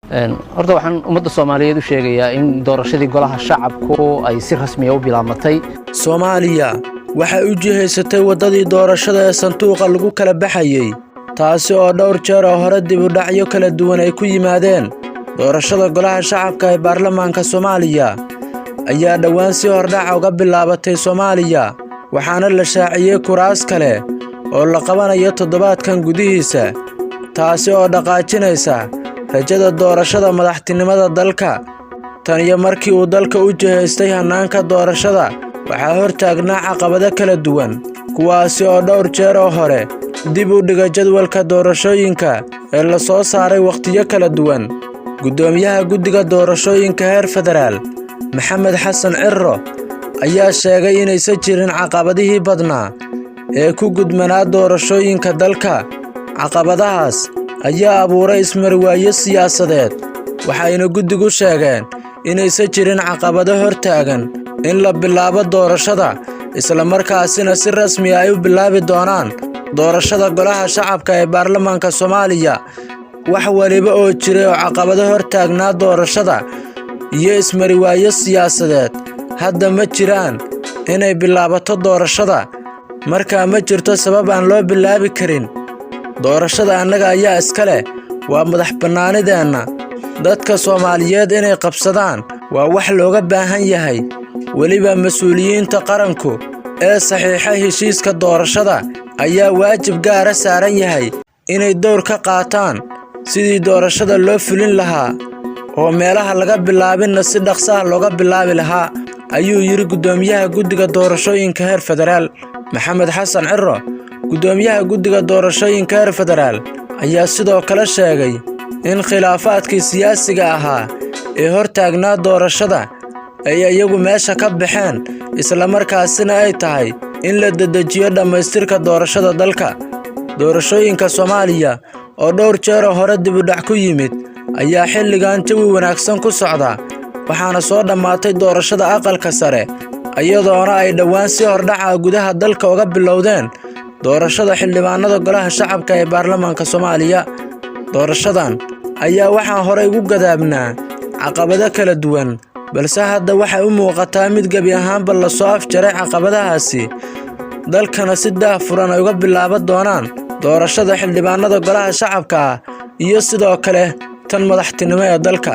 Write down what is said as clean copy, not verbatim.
horta waxaan ummadda Soomaaliyeed u sheegayaa in doorashadii golaha shacabku ay si rasmi ah u bilaabatay. Soomaaliya waxay u jihaysatay wadadii doorashada ee sanduuqa lagu kala baxayay, taasi oo dhowr jeer hore dib u dhacyo kala duwan ay ku yimaadeen. Doorashada golaha shacabka ee baarlamaanka Soomaaliya ayaa dhawaan si hordhac uga bilaabatay Soomaaliya, waxaana la shaaciyay kuraas kale oo la qabanayo toddobaadkan gudihiisa, taasi oo dhaqaajinaysa rajada doorashada madaxtinimada dalka. Tan iyo markii uu dalka u jihaystay hanaanka doorashada, waxaa hortaagnaa caqabado kala duwan, kuwaasi oo dhowr jeer hore dib u dhigay jadwalka doorashooyinka ee la soo saaray waqtiyo kala duwan. Gudoomiyaha guddiga doorashooyinka heer federaal, Maxamed Xasan Cirro, ayaa sheegay inaysan jirin caqabadihii badnaa ee ku gudmanaa doorashooyinka dalka. Caqabadahaas ayaa abuuray ismarwaayo siyaasadeed, waxayna guddigu sheegeen inaysan jirin caqabado hortaagan in la bilaabo doorashada, isla markaasina si rasmi ah ay u bilaabi doonaan doorashada golaha shacabka ee baarlamaanka Soomaaliya. Wax waliba oo jiray oo caqabado hortaagnaa doorashada iyo ismarwaayo siyaasadeed hadda ma jiraan inay bilaabato doorashada, markaa ma jirto sabab aan loo bilaabi karin. Doorashada annaga ayaa iska leh, waa madax bannaanideenna. Dadka Soomaaliyeed inay qabsadaan waa wax looga baahan yahay. Weliba mas'uuliyiinta qaranku ee saxiixay heshiiska doorashada ayaa waajib gaar ah saaran yahay inay door ka qaataan sidii doorashada loo fulin lahaa oo meelaha laga bilaabinna si dhaqso ah looga bilaabi lahaa, ayuu yiri gudoomiyaha guddiga doorashooyinka heer federaal, Maxamed Xasan Cirro. Gudoomiyaha guddiga doorashooyinka heer federaal ayaa sidoo kale sheegay in khilaafaadkii siyaasiga ahaa ee hortaagnaa doorashada ay iyagu meesha ka baxeen, isla markaasina ay tahay in la dedejiyo dhammaystirka doorashada dalka. Doorashooyinka Soomaaliya oo dhowr jeer hore dib u dhac ku yimid ayaa xilligan jawi wanaagsan ku socda, waxaana soo dhammaatay doorashada aqalka sare, iyadoona ay dhawaan si hordhac ah gudaha dalka uga bilowdeen doorashada xildhibaanada golaha shacabka ee baarlamaanka Soomaaliya. Doorashadan ayaa waxaa hore ugu gadaabnaa caqabado kala duwan, balse hadda waxay u muuqataa mid gebi ahaanba la soo afjaray caqabadahaasi, dalkana si daahfuran ay uga bilaaban doonaan doorashada xildhibaanada golaha shacabka iyo sidoo kale tan madaxtinimo ee dalka.